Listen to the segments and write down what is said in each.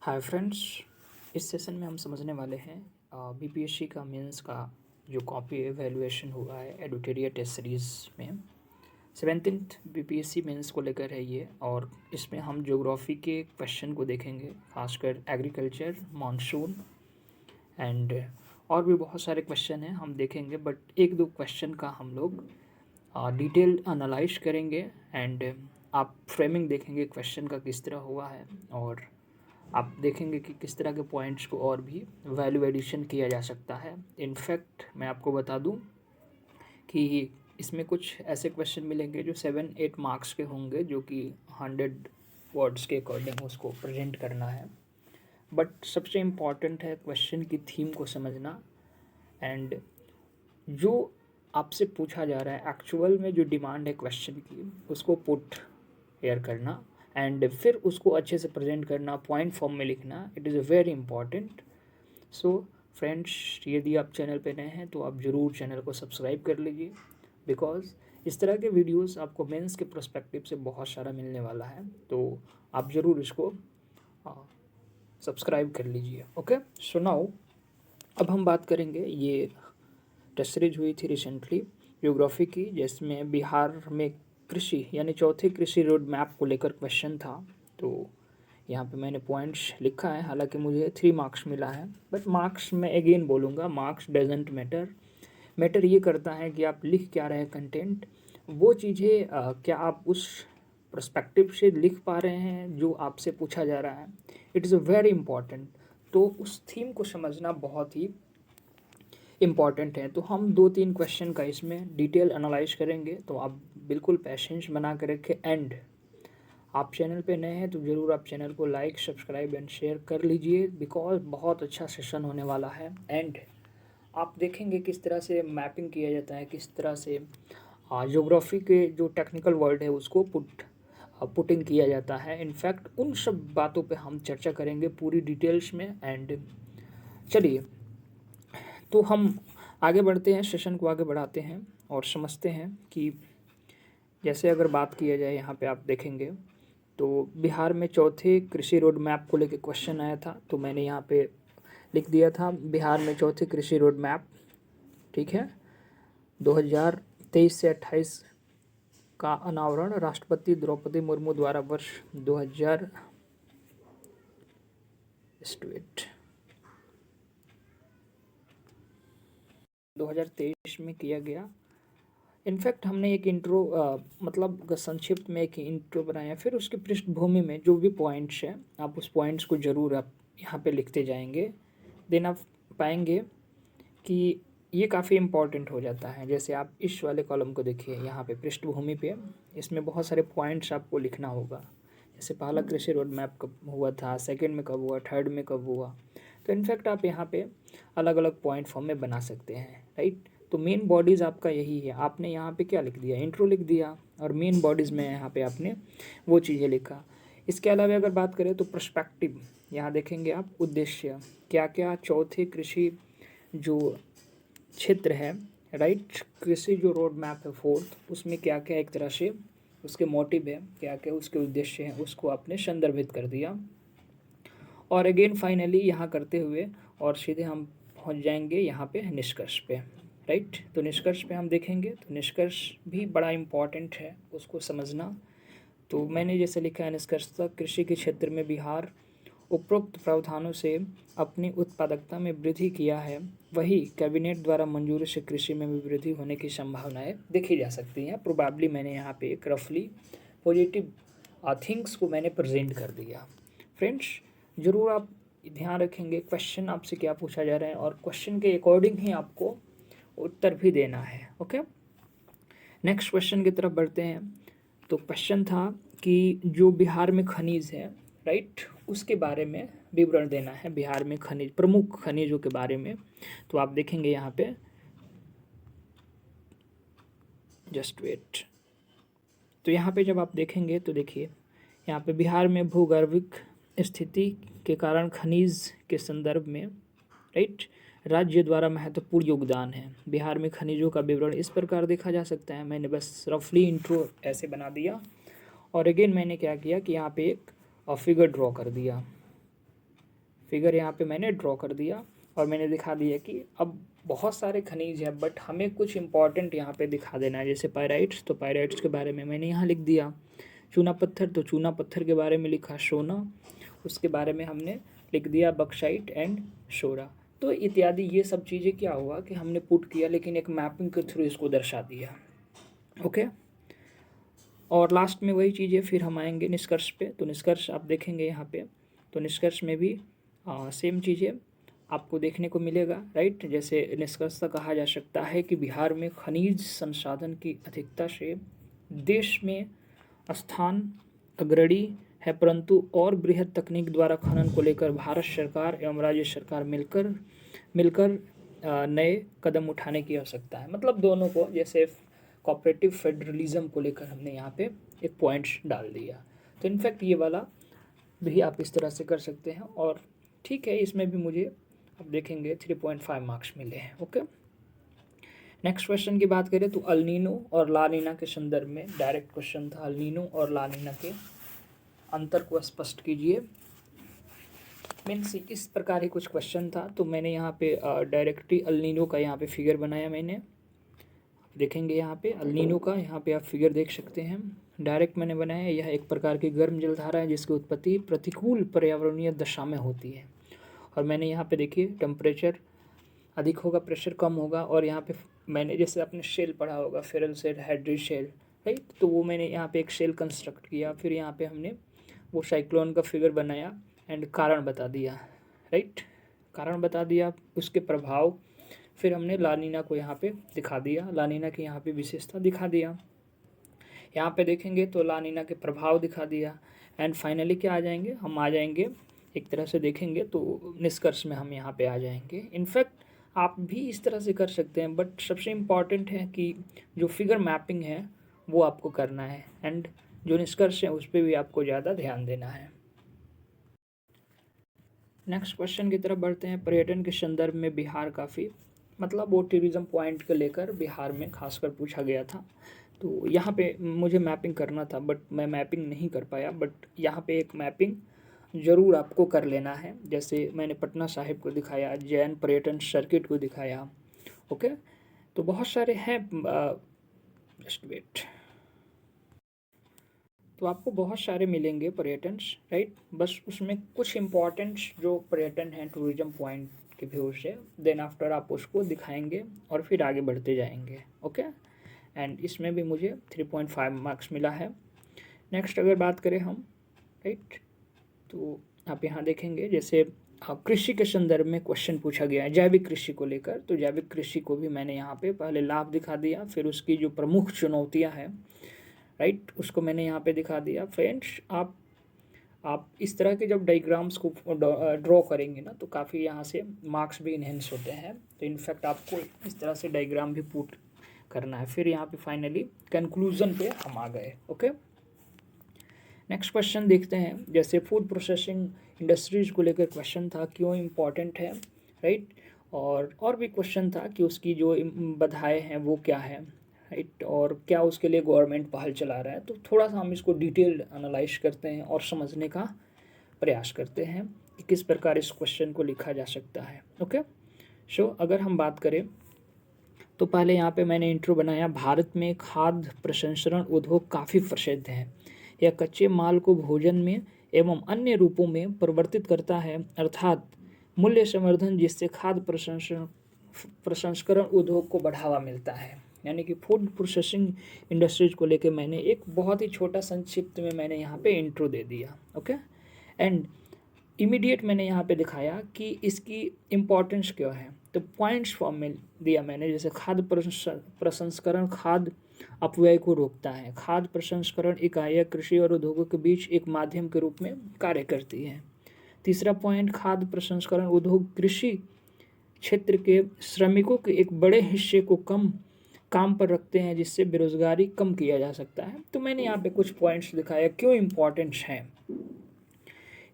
Hi friends, इस session में हम समझने वाले हैं बीपीएससी का मेंस का जो कॉपी एवेलुएशन हुआ है एडिटोरियल टेस्ट सीरीज़ में 17th बीपीएससी मेंस को लेकर है ये। और इसमें हम ज्योग्राफी के क्वेश्चन को देखेंगे, खासकर एग्रीकल्चर, मॉनसून एंड और भी बहुत सारे क्वेश्चन हैं हम देखेंगे। बट एक दो क्वेश्चन का हम लोग डिटेल एनालाइज करेंगे एंड आप फ्रेमिंग देखेंगे क्वेश्चन का किस तरह हुआ है, और आप देखेंगे कि किस तरह के पॉइंट्स को और भी वैल्यू एडिशन किया जा सकता है। इनफैक्ट मैं आपको बता दूं कि इसमें कुछ ऐसे क्वेश्चन मिलेंगे जो 7-8 मार्क्स के होंगे, जो कि 100 वर्ड्स के अकॉर्डिंग उसको प्रेजेंट करना है। बट सबसे इम्पॉर्टेंट है क्वेश्चन की थीम को समझना एंड जो आपसे पूछा जा रहा है एक्चुअल में जो डिमांड है क्वेश्चन की उसको पुट एयर करना एंड फिर उसको अच्छे से प्रेजेंट करना, पॉइंट फॉर्म में लिखना। It is a very important. So friends, यदि आप चैनल पे नए हैं तो आप ज़रूर चैनल को सब्सक्राइब कर लीजिए, बिकॉज इस तरह के वीडियोस आपको मेंस के पर्सपेक्टिव से बहुत सारा मिलने वाला है। तो आप ज़रूर इसको सब्सक्राइब कर लीजिए। ओके, सो नाउ अब हम बात करेंगे, ये टेस्ट सीरीज हुई थी रिसेंटली ज्योग्राफी की, जिसमें बिहार में कृषि यानी चौथे कृषि रोड मैप को लेकर क्वेश्चन था। तो यहाँ पे मैंने पॉइंट्स लिखा है, हालांकि मुझे 3 मार्क्स मिला है। बट मार्क्स मैं अगेन बोलूँगा, मार्क्स डजेंट मैटर। मैटर ये करता है कि आप लिख क्या रहे हैं, कंटेंट वो चीज़ें क्या आप उस पर्सपेक्टिव से लिख पा रहे हैं जो आपसे पूछा जा रहा है। It is a very important. तो उस थीम को समझना बहुत ही इम्पॉर्टेंट है। तो हम 2-3 क्वेश्चन का इसमें डिटेल एनालाइज करेंगे, तो आप बिल्कुल पैशेंस बना कर रखें। एंड आप चैनल पे नए हैं तो ज़रूर आप चैनल को लाइक, सब्सक्राइब एंड शेयर कर लीजिए, बिकॉज बहुत अच्छा सेशन होने वाला है। एंड आप देखेंगे किस तरह से मैपिंग किया जाता है, किस तरह से ज्योग्राफी के जो टेक्निकल वर्ड है उसको पुटिंग किया जाता है। इनफैक्ट उन सब बातों पे हम चर्चा करेंगे पूरी डिटेल्स में। एंड चलिए, तो हम आगे बढ़ते हैं, सेशन को आगे बढ़ाते हैं और समझते हैं कि जैसे अगर बात किया जाए, यहाँ पे आप देखेंगे तो बिहार में चौथे कृषि रोड मैप को लेकर क्वेश्चन आया था। तो मैंने यहाँ पे लिख दिया था बिहार में चौथे कृषि रोड मैप, ठीक है, 2023 से 28 का अनावरण राष्ट्रपति द्रौपदी मुर्मू द्वारा वर्ष 2023 में किया गया। इनफैक्ट हमने एक इंट्रो मतलब संक्षिप्त में एक इंट्रो बनाया, फिर उसकी पृष्ठभूमि में जो भी पॉइंट्स हैं आप उस पॉइंट्स को ज़रूर आप यहाँ पे लिखते जाएंगे। देन आप पाएंगे कि ये काफ़ी इम्पॉर्टेंट हो जाता है। जैसे आप इस वाले कॉलम को देखिए, यहाँ पे पृष्ठभूमि पे इसमें बहुत सारे पॉइंट्स आपको लिखना होगा। जैसे पहला कृषि रोड मैप कब हुआ था, सेकेंड में कब हुआ, थर्ड में कब हुआ। तो इनफैक्ट आप यहाँ पे अलग अलग पॉइंट फॉर्म में बना सकते हैं, राइट। तो मेन बॉडीज़ आपका यही है। आपने यहाँ पे क्या लिख दिया, इंट्रो लिख दिया, और मेन बॉडीज़ में यहाँ पे आपने वो चीज़ें लिखा। इसके अलावा अगर बात करें तो पर्सपेक्टिव, यहाँ देखेंगे आप उद्देश्य क्या क्या चौथे कृषि जो क्षेत्र है, राइट, कृषि जो रोड मैप है फोर्थ, उसमें क्या क्या एक तरह से उसके मोटिव है, क्या क्या उसके उद्देश्य हैं, उसको आपने संदर्भित कर दिया। और अगेन फाइनली यहाँ करते हुए और सीधे हम पहुँच जाएंगे यहाँ पे निष्कर्ष पे, राइट। तो निष्कर्ष पे हम देखेंगे, तो निष्कर्ष भी बड़ा इम्पॉर्टेंट है उसको समझना। तो मैंने जैसे लिखा है, निष्कर्षतः कृषि के क्षेत्र में बिहार उपरोक्त प्रावधानों से अपनी उत्पादकता में वृद्धि किया है, वही कैबिनेट द्वारा मंजूरी से कृषि में भी वृद्धि होने की संभावनाएं देखी जा सकती हैं। प्रोबेबली मैंने यहाँ पे एक रफली पॉजिटिव थिंग्स को मैंने प्रेजेंट कर दिया। फ्रेंड्स, ज़रूर आप ध्यान रखेंगे क्वेश्चन आपसे क्या पूछा जा रहा है, और क्वेश्चन के अकॉर्डिंग ही आपको उत्तर भी देना है। ओके, नेक्स्ट क्वेश्चन की तरफ बढ़ते हैं। तो क्वेश्चन था कि जो बिहार में खनिज है, राइट, उसके बारे में विवरण देना है, बिहार में खनिज, प्रमुख खनिजों के बारे में। तो आप देखेंगे यहाँ पे, जस्ट वेट। तो यहाँ पे जब आप देखेंगे तो देखिए, यहाँ पे बिहार में भूगर्भिक स्थिति के कारण खनिज के संदर्भ में, राइट, राज्य द्वारा महत्वपूर्ण योगदान है। बिहार में खनिजों का विवरण इस प्रकार देखा जा सकता है। मैंने बस रफली इंट्रो ऐसे बना दिया, और अगेन मैंने क्या किया कि यहाँ पे एक फिगर ड्रॉ कर दिया, फिगर यहाँ पे मैंने ड्रॉ कर दिया और मैंने दिखा दिया कि अब बहुत सारे खनिज हैं बट हमें कुछ इंपॉर्टेंट यहाँ पे दिखा देना है। जैसे पायराइट्स, तो पायराइट्स के बारे में मैंने यहाँ लिख दिया। चूना पत्थर, तो चूना पत्थर के बारे में लिखा। सोना, उसके बारे में हमने लिख दिया बक्साइट एंड शोरा। तो इत्यादि ये सब चीज़ें क्या हुआ कि हमने पुट किया, लेकिन एक मैपिंग के थ्रू इसको दर्शा दिया। ओके, और लास्ट में वही चीज़ें फिर हम आएंगे निष्कर्ष पे। तो निष्कर्ष आप देखेंगे यहाँ पे, तो निष्कर्ष में भी सेम चीज़ें आपको देखने को मिलेगा, राइट। जैसे निष्कर्षतः कहा जा सकता है कि बिहार में खनिज संसाधन की अधिकता से देश में स्थान अग्रणी है, परंतु और बृहद तकनीक द्वारा खनन को लेकर भारत सरकार एवं राज्य सरकार मिलकर नए कदम उठाने की आवश्यकता है। मतलब दोनों को, जैसे कोऑपरेटिव फेडरलिज्म को लेकर हमने यहाँ पे एक पॉइंट्स डाल दिया। तो इनफैक्ट ये वाला भी आप इस तरह से कर सकते हैं। और ठीक है, इसमें भी मुझे अब देखेंगे 3.5 मार्क्स मिले हैं। ओके, नेक्स्ट क्वेश्चन की बात करें तो अल नीनो और ला नीना के संदर्भ में डायरेक्ट क्वेश्चन था। अल नीनो और ला नीना के अंतर को स्पष्ट कीजिए। मीन्स इस प्रकार ही कुछ क्वेश्चन था। तो मैंने यहाँ पे डायरेक्टली अल नीनो का यहाँ पे फिगर बनाया। मैंने देखेंगे यहाँ पे अल नीनो का, यहाँ पे आप फिगर देख सकते हैं। डायरेक्ट मैंने बनाया। यह एक प्रकार की गर्म जलधारा है जिसकी उत्पत्ति प्रतिकूल पर्यावरणीय दशा में होती है। और मैंने यहाँ पे देखिए टेम्परेचर अधिक होगा, प्रेशर कम होगा। और यहाँ पे मैंने जैसे आपने शेल पढ़ा होगा, फेरल शेल, हाइड्री शेल, राइट। तो वो मैंने यहाँ पे एक शेल कंस्ट्रक्ट किया। फिर यहाँ पे हमने वो साइक्लोन का फिगर बनाया एंड कारण बता दिया, राइट। कारण बता दिया, उसके प्रभाव। फिर हमने ला नीना को यहाँ पे दिखा दिया, ला नीना की यहाँ पे विशेषता दिखा दिया। यहाँ पे देखेंगे तो ला नीना के प्रभाव दिखा दिया। एंड फाइनली क्या आ जाएंगे, हम आ जाएंगे एक तरह से देखेंगे तो निष्कर्ष में हम यहाँ पे आ जाएंगे। इनफैक्ट आप भी इस तरह से कर सकते हैं, बट सबसे इम्पॉर्टेंट है कि जो फिगर मैपिंग है वो आपको करना है एंड जो निष्कर्ष है उस पर भी आपको ज़्यादा ध्यान देना है। नेक्स्ट क्वेश्चन की तरफ बढ़ते हैं। पर्यटन के संदर्भ में बिहार काफ़ी, मतलब वो टूरिज्म पॉइंट को लेकर बिहार में खासकर पूछा गया था। तो यहाँ पे मुझे मैपिंग करना था बट मैं मैपिंग नहीं कर पाया। बट यहाँ पे एक मैपिंग ज़रूर आपको कर लेना है। जैसे मैंने पटना साहिब को दिखाया, जैन पर्यटन सर्किट को दिखाया। ओके, तो बहुत सारे हैं। जस्ट वेट, तो आपको बहुत सारे मिलेंगे पर्यटन, राइट। बस उसमें कुछ इम्पॉर्टेंट जो पर्यटन हैं टूरिज्म पॉइंट के व्यू से, देन आफ्टर आप उसको दिखाएंगे और फिर आगे बढ़ते जाएंगे। ओके, एंड इसमें भी मुझे 3.5 मार्क्स मिला है। नेक्स्ट अगर बात करें हम, राइट, तो आप यहाँ देखेंगे जैसे कृषि के संदर्भ में क्वेश्चन पूछा गया है जैविक कृषि को लेकर। तो जैविक कृषि को भी मैंने यहाँ पे पहले लाभ दिखा दिया, फिर उसकी जो प्रमुख चुनौतियाँ हैं, राइट, उसको मैंने यहाँ पे दिखा दिया। फ्रेंड्स, आप इस तरह के जब डायग्राम्स को ड्रॉ करेंगे ना तो काफ़ी यहाँ से मार्क्स भी इन्हेंस होते हैं। तो इनफैक्ट आपको इस तरह से डायग्राम भी पुट करना है। फिर यहाँ पे फाइनली कंक्लूजन पे हम आ गए। ओके, नेक्स्ट क्वेश्चन देखते हैं। जैसे फूड प्रोसेसिंग इंडस्ट्रीज को लेकर क्वेश्चन था, क्यों इम्पॉर्टेंट है, राइट। और भी क्वेश्चन था कि उसकी जो बाधाएं हैं वो क्या है, राइट, और क्या उसके लिए गवर्नमेंट पहल चला रहा है। तो थोड़ा सा हम इसको डिटेल्ड एनालाइज करते हैं और समझने का प्रयास करते हैं कि किस प्रकार इस क्वेश्चन को लिखा जा सकता है। ओके, सो अगर हम बात करें तो पहले यहाँ पे मैंने इंट्रो बनाया। भारत में खाद्य प्रसंस्करण उद्योग काफ़ी प्रसिद्ध है। यह कच्चे माल को भोजन में एवं अन्य रूपों में परिवर्तित करता है, अर्थात मूल्य संवर्धन, जिससे खाद्य प्रसंस्करण उद्योग को बढ़ावा मिलता है। यानी कि फूड प्रोसेसिंग इंडस्ट्रीज को लेकर मैंने एक बहुत ही छोटा संक्षिप्त में मैंने यहाँ पे इंट्रो दे दिया। ओके, एंड इमीडिएट मैंने यहाँ पे दिखाया कि इसकी इम्पोर्टेंस क्यों है। तो पॉइंट्स फॉर्म में दिया मैंने, जैसे खाद्य प्रसंस्करण खाद्य अपव्यय को रोकता है। खाद्य प्रसंस्करण इकाइयाँ कृषि और उद्योगों के बीच एक माध्यम के रूप में कार्य करती है। तीसरा पॉइंट, खाद्य प्रसंस्करण उद्योग कृषि क्षेत्र के श्रमिकों के एक बड़े हिस्से को काम पर रखते हैं, जिससे बेरोजगारी कम किया जा सकता है। तो मैंने यहाँ पे कुछ पॉइंट्स दिखाया क्यों इम्पोर्टेंट्स हैं।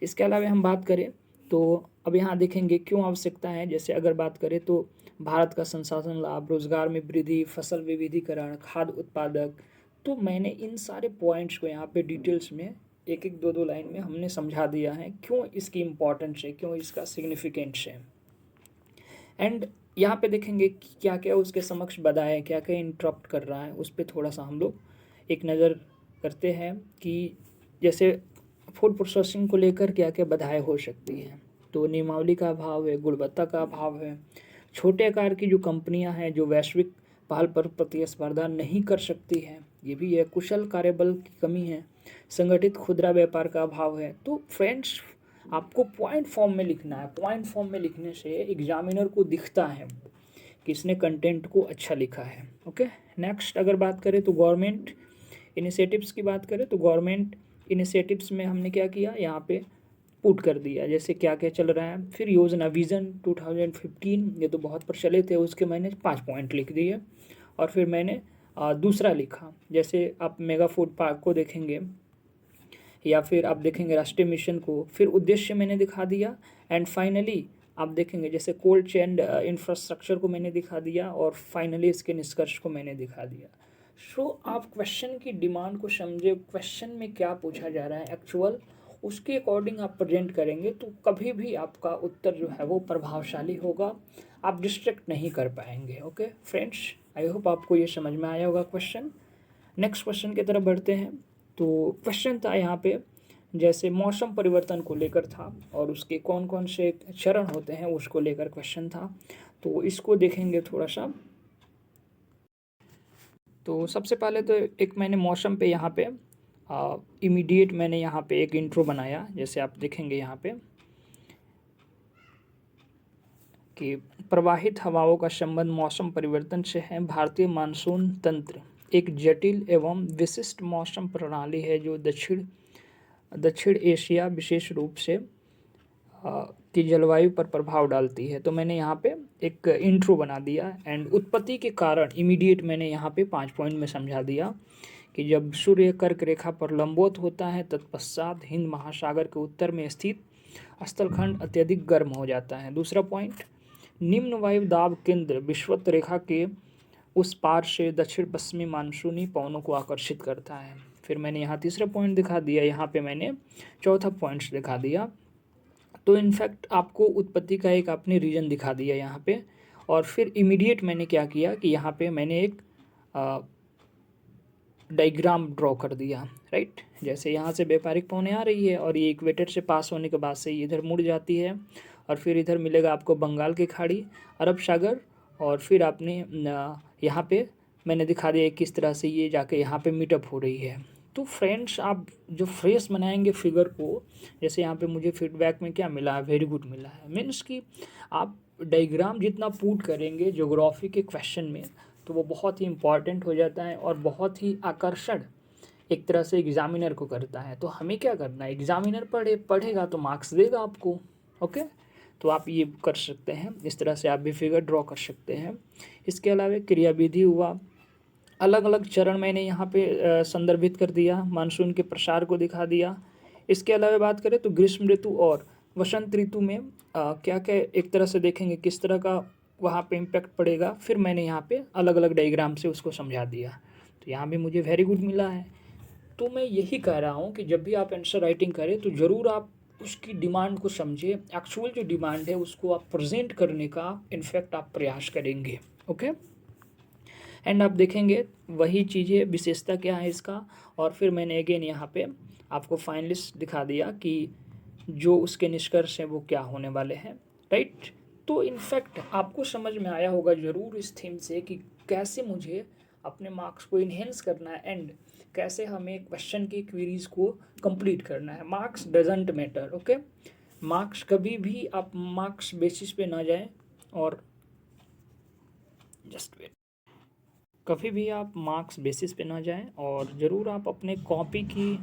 इसके अलावा हम बात करें तो अब यहाँ देखेंगे क्यों आवश्यकता है। जैसे अगर बात करें तो भारत का संसाधन लाभ, रोजगार में वृद्धि, फसल विविधीकरण, खाद्य उत्पादक। तो मैंने इन सारे पॉइंट्स को यहाँ पे डिटेल्स में एक एक दो दो लाइन में हमने समझा दिया है क्यों इसकी इम्पोर्टेंस है, क्यों इसका सिग्निफिकेंस है। एंड यहाँ पे देखेंगे कि क्या क्या उसके समक्ष बाधा है, क्या क्या इंटरप्ट कर रहा है, उस पर थोड़ा सा हम लोग एक नज़र करते हैं कि जैसे फूड प्रोसेसिंग को लेकर क्या क्या बाधाएं हो सकती हैं। तो नियमावली का अभाव है, गुणवत्ता का अभाव है, छोटे आकार की जो कंपनियां हैं जो वैश्विक पहल पर प्रतिस्पर्धा नहीं कर सकती हैं, ये भी है, कुशल कार्यबल की कमी है, संगठित खुदरा व्यापार का अभाव है। तो फ्रेंड्स आपको पॉइंट फॉर्म में लिखना है, पॉइंट फॉर्म में लिखने से एग्जामिनर को दिखता है कि इसने कंटेंट को अच्छा लिखा है। ओके, नेक्स्ट अगर बात करें तो गवर्नमेंट इनिशिएटिव्स की बात करें तो गवर्नमेंट इनिशिएटिव्स में हमने क्या किया, यहाँ पे पुट कर दिया जैसे क्या क्या चल रहा है। फिर योजना विज़न 2015, ये तो बहुत प्रचलित है, उसके मैंने 5 पॉइंट लिख दिए। और फिर मैंने दूसरा लिखा, जैसे आप मेगा फूड पार्क को देखेंगे या फिर आप देखेंगे राष्ट्रीय मिशन को, फिर उद्देश्य मैंने दिखा दिया। एंड फाइनली आप देखेंगे जैसे कोल्ड चेन इंफ्रास्ट्रक्चर को मैंने दिखा दिया, और फाइनली इसके निष्कर्ष को मैंने दिखा दिया। सो आप क्वेश्चन की डिमांड को समझे, क्वेश्चन में क्या पूछा जा रहा है एक्चुअल, उसके अकॉर्डिंग आप प्रेजेंट करेंगे तो कभी भी आपका उत्तर जो है वो प्रभावशाली होगा, आप डिस्ट्रैक्ट नहीं कर पाएंगे। ओके फ्रेंड्स, आई होप आपको ये समझ में आया होगा क्वेश्चन। नेक्स्ट क्वेश्चन की तरफ बढ़ते हैं। तो क्वेश्चन था यहाँ पे जैसे मौसम परिवर्तन को लेकर था और उसके कौन कौन से चरण होते हैं उसको लेकर क्वेश्चन था। तो इसको देखेंगे थोड़ा सा। तो सबसे पहले तो एक मैंने मौसम पे यहाँ पे इमीडिएट मैंने यहाँ पे एक इंट्रो बनाया, जैसे आप देखेंगे यहाँ पे कि प्रवाहित हवाओं का संबंध मौसम परिवर्तन से है। भारतीय मानसून तंत्र एक जटिल एवं विशिष्ट मौसम प्रणाली है जो दक्षिण एशिया विशेष रूप से की जलवायु पर प्रभाव डालती है। तो मैंने यहाँ पे एक इंट्रो बना दिया। एंड उत्पत्ति के कारण इमीडिएट मैंने यहाँ पे 5 पॉइंट में समझा दिया कि जब सूर्य कर्क रेखा पर लंबवत होता है तत्पश्चात हिंद महासागर के उत्तर में स्थित स्थलखंड अत्यधिक गर्म हो जाता है। दूसरा पॉइंट, निम्न वायु दाब केंद्र विषुवत रेखा के उस पार से दक्षिण पश्चिमी मानसूनी पवनों को आकर्षित करता है। फिर मैंने यहाँ तीसरा पॉइंट दिखा दिया, यहाँ पे मैंने चौथा पॉइंट्स दिखा दिया। तो इनफैक्ट आपको उत्पत्ति का एक आपने रीजन दिखा दिया यहाँ पे। और फिर इमीडिएट मैंने क्या किया कि यहाँ पे मैंने एक डायग्राम ड्रॉ कर दिया, राइट। जैसे यहाँ से व्यापारिक पवनें आ रही है और ये इक्वेटर से पास होने के बाद से ये इधर मुड़ जाती है और फिर इधर मिलेगा आपको बंगाल की खाड़ी, अरब सागर, और फिर आपने यहाँ पे मैंने दिखा दिया किस तरह से ये जाके यहाँ पे मीटअप हो रही है। तो फ्रेंड्स आप जो फ्रेश बनाएंगे फिगर को, जैसे यहाँ पे मुझे फीडबैक में क्या मिला है, वेरी गुड मिला है, मीन्स कि आप डायग्राम जितना पुट करेंगे ज्योग्राफी के क्वेश्चन में तो वो बहुत ही इम्पॉर्टेंट हो जाता है और बहुत ही आकर्षण एक तरह से एग्जामिनर को करता है। तो हमें क्या करना है, एग्जामिनर पढ़ेगा तो मार्क्स देगा आपको। ओके, तो आप ये कर सकते हैं, इस तरह से आप भी फिगर ड्रॉ कर सकते हैं। इसके अलावा क्रियाविधि हुआ, अलग अलग चरण मैंने यहाँ पे संदर्भित कर दिया, मानसून के प्रसार को दिखा दिया। इसके अलावा बात करें तो ग्रीष्म ऋतु और वसंत ऋतु में क्या क्या एक तरह से देखेंगे किस तरह का वहाँ पे इम्पैक्ट पड़ेगा। फिर मैंने यहाँ पे अलग अलग डायग्राम से उसको समझा दिया, तो यहाँ भी मुझे वेरी गुड मिला है। तो मैं यही कह रहा हूँ कि जब भी आप आंसर राइटिंग करें तो ज़रूर आप उसकी डिमांड को समझें, एक्चुअल जो डिमांड है उसको आप प्रेजेंट करने का इनफैक्ट आप प्रयास करेंगे। ओके, एंड आप देखेंगे वही चीज़ें, विशेषता क्या है इसका। और फिर मैंने अगेन यहाँ पे आपको फाइनलिस्ट दिखा दिया कि जो उसके निष्कर्ष हैं वो क्या होने वाले हैं, राइट। तो इनफैक्ट आपको समझ में आया होगा ज़रूर इस थीम से कि कैसे मुझे अपने मार्क्स को इन्हेंस करना है एंड कैसे हमें क्वेश्चन की क्वेरीज को कंप्लीट करना है। Marks doesn't matter, okay. Marks कभी भी आप मार्क्स बेसिस पे ना जाएं और जस्ट वेट, कभी भी आप मार्क्स बेसिस पे ना जाएं और ज़रूर आप अपने कॉपी की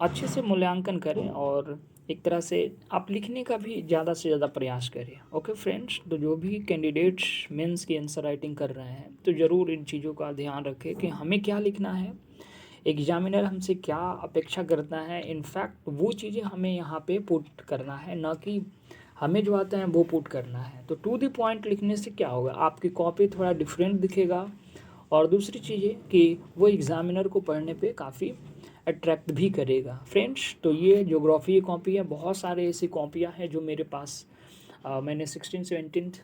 अच्छे से मूल्यांकन करें और एक तरह से आप लिखने का भी ज़्यादा से ज़्यादा प्रयास करें। ओके फ्रेंड्स, तो जो भी कैंडिडेट्स मेंस की आंसर राइटिंग कर रहे हैं तो ज़रूर इन चीज़ों का ध्यान रखें कि हमें क्या लिखना है, एग्जामिनर हमसे क्या अपेक्षा करता है। इनफैक्ट वो चीज़ें हमें यहाँ पे पुट करना है, ना कि हमें जो आता है वो पुट करना है। तो टू द पॉइंट लिखने से क्या होगा, आपकी कॉपी थोड़ा डिफरेंट दिखेगा और दूसरी चीज़ है कि वो एग्ज़ामिनर को पढ़ने पे काफ़ी अट्रैक्ट भी करेगा फ्रेंड्स। तो ये ज्योग्राफी की कॉपी है, बहुत सारे ऐसी कॉपियाँ हैं जो मेरे पास मैंने 16-17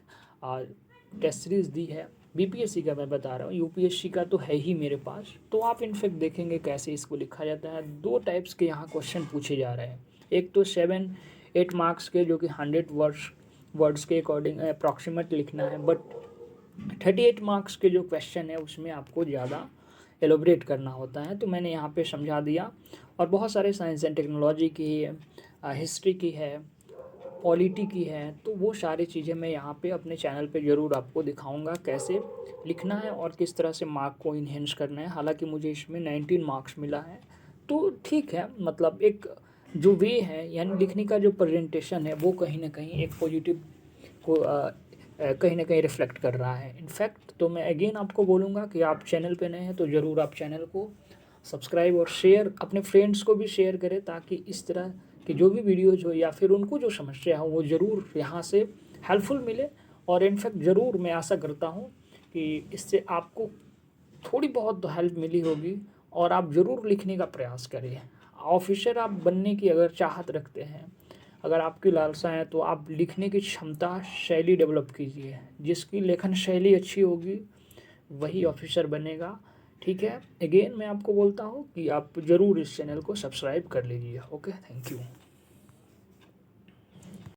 टेस्ट सीरीज़ दी है। बीपीएससी का मैं बता रहा हूँ, यूपीएससी का तो है ही मेरे पास। तो आप इनफेक्ट देखेंगे कैसे इसको लिखा जाता है। 2 टाइप्स के यहाँ क्वेश्चन पूछे जा रहे हैं, एक तो 7-8 मार्क्स के जो कि 100 वर्ड्स के अकॉर्डिंग अप्रॉक्सीमेट लिखना है, बट 38 मार्क्स के जो क्वेश्चन है उसमें आपको ज़्यादा एलोबरेट करना होता है। तो मैंने यहाँ पे समझा दिया। और बहुत सारे साइंस एंड टेक्नोलॉजी की है, हिस्ट्री की है, पॉलिटी की है, तो वो सारी चीज़ें मैं यहाँ पे अपने चैनल पे ज़रूर आपको दिखाऊंगा कैसे लिखना है और किस तरह से मार्क को इन्हेंस करना है। हालांकि मुझे इसमें 19 मार्क्स मिला है, तो ठीक है, मतलब एक जो वे है यानी लिखने का जो प्रेजेंटेशन है वो कहीं ना कहीं एक पॉजिटिव को कहीं ना कहीं रिफ्लेक्ट कर रहा है इनफैक्ट। तो मैं अगेन आपको बोलूँगा कि आप चैनल पे नए हैं तो ज़रूर आप चैनल को सब्सक्राइब और शेयर, अपने फ्रेंड्स को भी शेयर करें, ताकि इस तरह कि जो भी वीडियोज हो या फिर उनको जो समस्या हो वो ज़रूर यहाँ से हेल्पफुल मिले। और इनफैक्ट ज़रूर मैं आशा करता हूँ कि इससे आपको थोड़ी बहुत तो हेल्प मिली होगी और आप ज़रूर लिखने का प्रयास करिए। ऑफिसर आप बनने की अगर चाहत रखते हैं, अगर आपकी लालसा है, तो आप लिखने की क्षमता, शैली डेवलप कीजिए। जिसकी लेखन शैली अच्छी होगी वही ऑफिसर बनेगा। ठीक है, अगेन मैं आपको बोलता हूँ कि आप ज़रूर इस चैनल को सब्सक्राइब कर लीजिए। Okay, thank you.